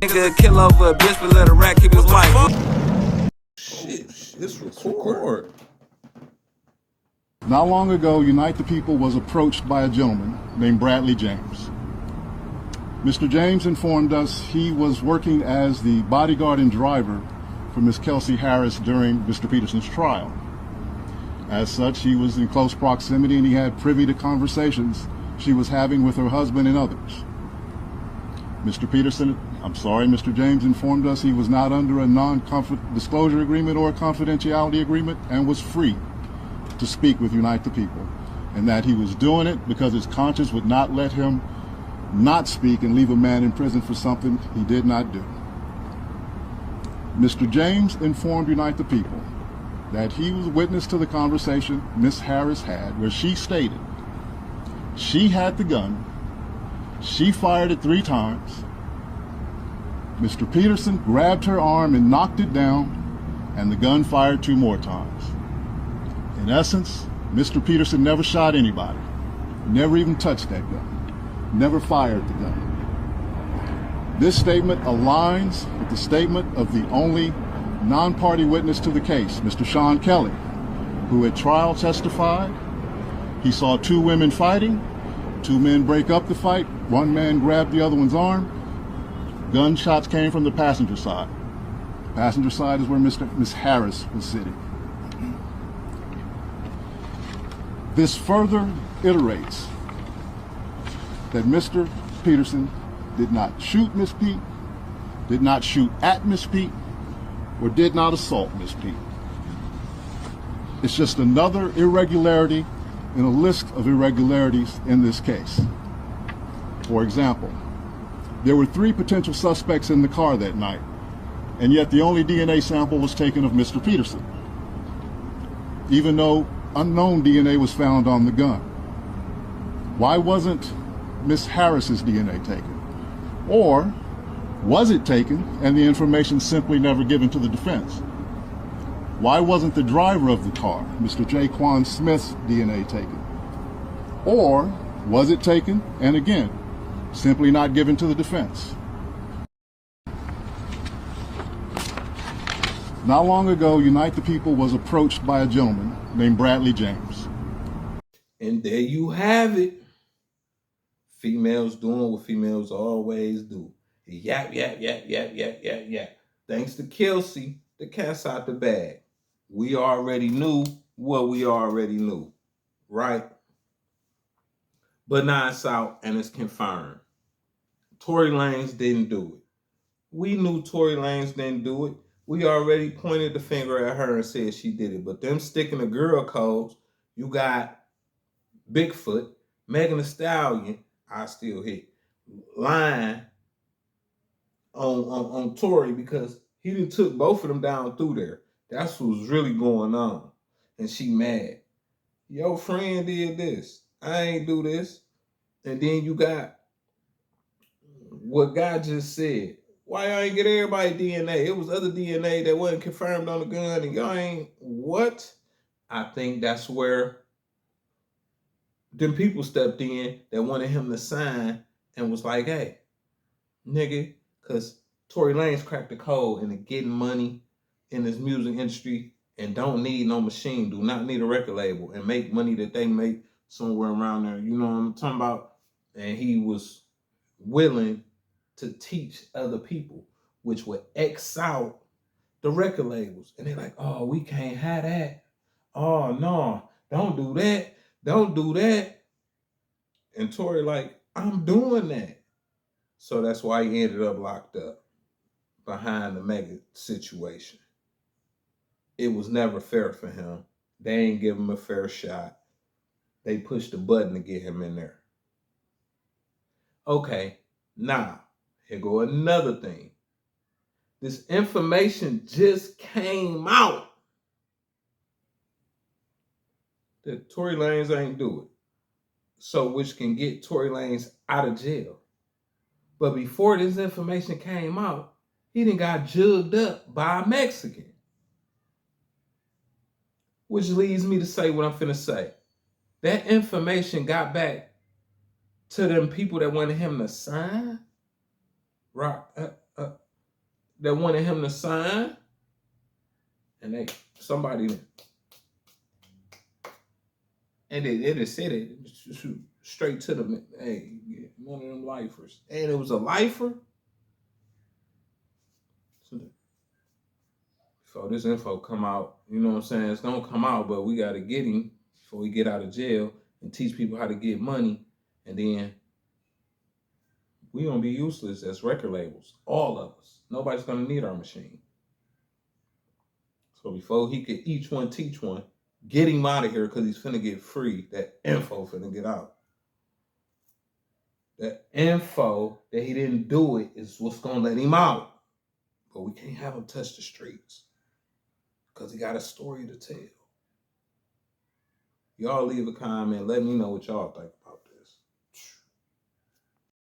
Nigga kill over a bitch, but let a rat keep his wife. Shit, it's record. Not long ago, Unite the People was approached by a gentleman named Bradley James. Mr. James informed us he was working as the bodyguard and driver for Miss Kelsey Harris during Mr. Peterson's trial. As such, he was in close proximity and he had privy to conversations she was having with her husband and others. Mr. James informed us he was not under a non-disclosure agreement or a confidentiality agreement and was free to speak with Unite the People, and that he was doing it because his conscience would not let him not speak and leave a man in prison for something he did not do. Mr. James informed Unite the People that he was witness to the conversation Miss Harris had where she stated she had the gun, she fired it 3 times, Mr. Peterson grabbed her arm and knocked it down, and the gun fired 2 more times. In essence, Mr. Peterson never shot anybody, never even touched that gun, never fired the gun. This statement aligns with the statement of the only non-party witness to the case, Mr. Sean Kelly, who at trial testified he saw 2 women fighting, 2 men break up the fight, 1 man grabbed the other one's arm. Gunshots came from the passenger side. The passenger side is where Miss Harris was sitting. This further iterates that Mr. Peterson did not shoot Miss Pete, did not shoot at Miss Pete, or did not assault Miss Pete. It's just another irregularity in a list of irregularities in this case. For example, there were 3 potential suspects in the car that night, and yet the only DNA sample was taken of Mr. Peterson, even though unknown DNA was found on the gun. Why wasn't Miss Harris's DNA taken? Or was it taken and the information simply never given to the defense? Why wasn't the driver of the car, Mr. Jaquan Smith's DNA taken? Or was it taken and again, simply not given to the defense? Not long ago, Unite the People was approached by a gentleman named Bradley James. And there you have it. Females doing what females always do. Yap, yap, yap, yap, yap, yap, yap. Thanks to Kelsey, the cat's out the bag. We already knew what we already knew, right? But now it's out and it's confirmed. Tory Lanez didn't do it. We knew Tory Lanez didn't do it. We already pointed the finger at her and said she did it. But them sticking to girl codes, you got Bigfoot, Megan Thee Stallion, I still hit, lying on Tory because he done took both of them down through there. That's what was really going on. And she mad. Your friend did this. I ain't do this. And then you got what God just said. Why y'all ain't get everybody DNA? It was other DNA that wasn't confirmed on the gun, and y'all ain't what? I think that's where them people stepped in that wanted him to sign and was like, hey, nigga, because Tory Lanez cracked the code into getting money in this music industry and don't need no machine, do not need a record label, and make money that they make somewhere around there. You know what I'm talking about? And he was willing to teach other people, which would X out the record labels. And they're like, oh, we can't have that. Oh, no, don't do that. Don't do that. And Tory like, I'm doing that. So that's why he ended up locked up behind the mega situation. It was never fair for him. They ain't give him a fair shot. They pushed the button to get him in there. Okay, now, here go another thing. This information just came out that Tory Lanez ain't do it. So which can get Tory Lanez out of jail. But before this information came out, he done got jugged up by a Mexican. Which leads me to say what I'm finna say. That information got back to them people that wanted him to sign. Rock, that wanted him to sign, and somebody, and they just said it straight to the, hey, one of them lifers, and it was a lifer. So before this info come out, you know what I'm saying? It's gonna come out, but we gotta get him before we get out of jail and teach people how to get money, and then we gonna be useless as record labels, all of us. Nobody's gonna need our machine. So before he could each one teach one, get him out of here because he's finna get free. That info finna get out. That info that he didn't do it is what's gonna let him out. But we can't have him touch the streets because he got a story to tell. Y'all leave a comment. Let me know what y'all think.